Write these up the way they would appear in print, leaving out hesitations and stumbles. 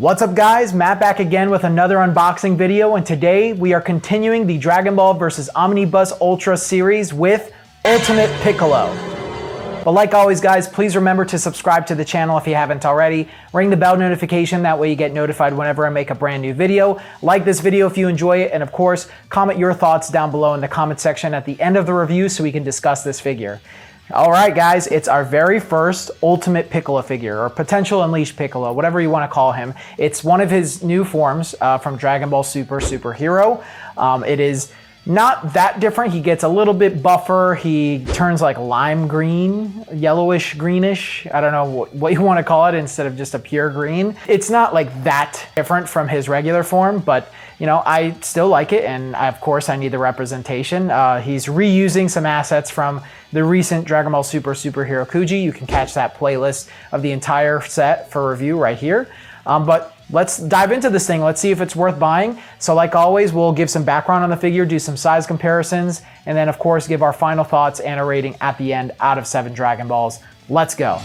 What's up guys, Matt back again with another unboxing video, and today we are continuing the Dragon Ball vs. Omnibus Ultra series with Ultimate Piccolo. But like always guys, please remember to subscribe to the channel if you haven't already. Ring the bell notification, that way you get notified whenever I make a brand new video. Like this video if you enjoy it, and of course, comment your thoughts down below in the comment section at the end of the review so we can discuss this figure. Alright guys, it's our very first Ultimate Piccolo figure, or Potential Unleashed Piccolo, whatever you want to call him. It's one of his new forms from Dragon Ball Super Hero. It is not that different. He gets a little bit buffer. He turns like lime green, yellowish, greenish. I don't know what you want to call it instead of just a pure green. It's not like that different from his regular form, but you know, I still like it, and of course I need the representation. He's reusing some assets from the recent Dragon Ball Superhero Kuji. You can catch that playlist of the entire set for review right here. But let's dive into this thing. Let's see if it's worth buying. So like always, we'll give some background on the figure, do some size comparisons, and then of course give our final thoughts and a rating at the end out of 7 Dragon Balls. Let's go.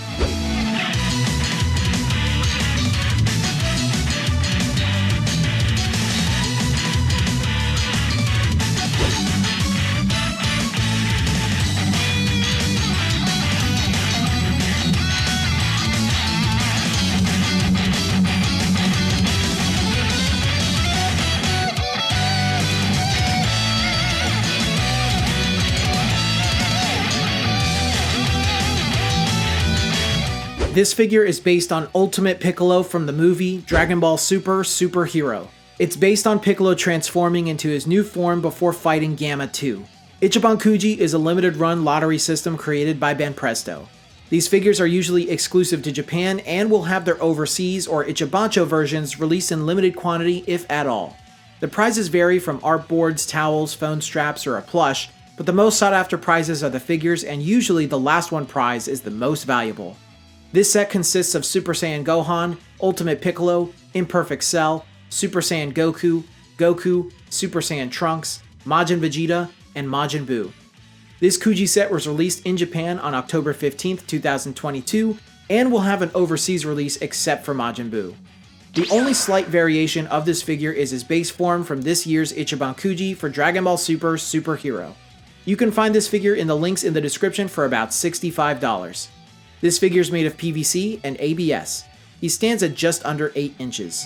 This figure is based on Ultimate Piccolo from the movie Dragon Ball Super Hero. It's based on Piccolo transforming into his new form before fighting Gamma 2. Ichiban Kuji is a limited run lottery system created by banpresto. These figures are usually exclusive to Japan and will have their overseas or Ichibansho versions released in limited quantity if at all. The prizes vary from art boards, towels, phone straps, or a plush, but the most sought after prizes are the figures, and usually the last one prize is the most valuable. This set consists of Super Saiyan Gohan, Ultimate Piccolo, Imperfect Cell, Super Saiyan Goku, Super Saiyan Trunks, Majin Vegeta, and Majin Buu. This Kuji set was released in Japan on October 15th, 2022, and will have an overseas release except for Majin Buu. The only slight variation of this figure is his base form from this year's Ichiban Kuji for Dragon Ball Super Hero. You can find this figure in the links in the description for about $65. This figure is made of PVC and ABS. He stands at just under 8 inches.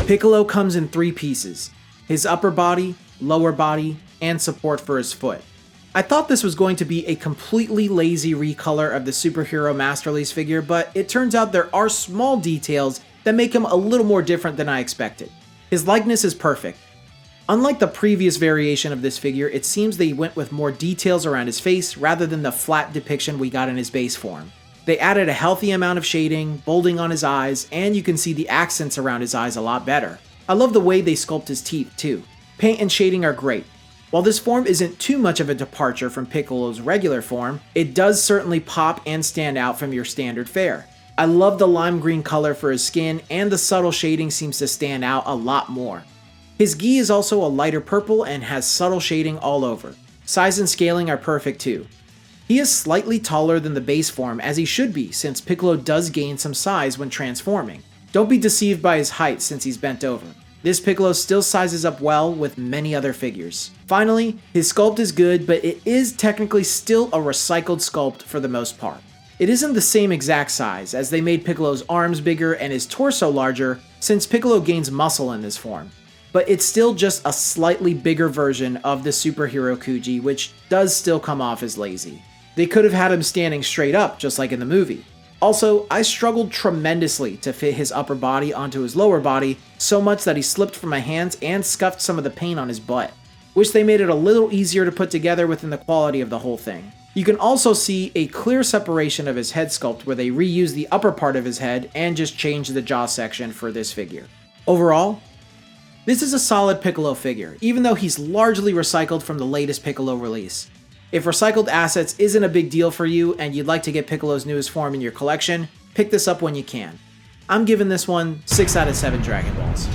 Piccolo comes in 3 pieces: his upper body, lower body, and support for his foot. I thought this was going to be a completely lazy recolor of the Superhero Masterlise figure, but it turns out there are small details that make him a little more different than I expected. His likeness is perfect. Unlike the previous variation of this figure, it seems they went with more details around his face rather than the flat depiction we got in his base form. They added a healthy amount of shading, bolding on his eyes, and you can see the accents around his eyes a lot better. I love the way they sculpt his teeth too. Paint and shading are great. While this form isn't too much of a departure from Piccolo's regular form, it does certainly pop and stand out from your standard fare. I love the lime green color for his skin, and the subtle shading seems to stand out a lot more. His gi is also a lighter purple and has subtle shading all over. Size and scaling are perfect too. He is slightly taller than the base form, as he should be, since Piccolo does gain some size when transforming. Don't be deceived by his height since he's bent over. This Piccolo still sizes up well with many other figures. Finally, his sculpt is good, but it is technically still a recycled sculpt for the most part. It isn't the same exact size, as they made Piccolo's arms bigger and his torso larger, since Piccolo gains muscle in this form. But it's still just a slightly bigger version of the Superhero Kuji, which does still come off as lazy. They could have had him standing straight up, just like in the movie. Also, I struggled tremendously to fit his upper body onto his lower body, so much that he slipped from my hands and scuffed some of the paint on his butt. Wish they made it a little easier to put together within the quality of the whole thing. You can also see a clear separation of his head sculpt where they reused the upper part of his head and just changed the jaw section for this figure. Overall, this is a solid Piccolo figure, even though he's largely recycled from the latest Piccolo release. If recycled assets isn't a big deal for you and you'd like to get Piccolo's newest form in your collection, pick this up when you can. I'm giving this one 6 out of 7 Dragon Balls.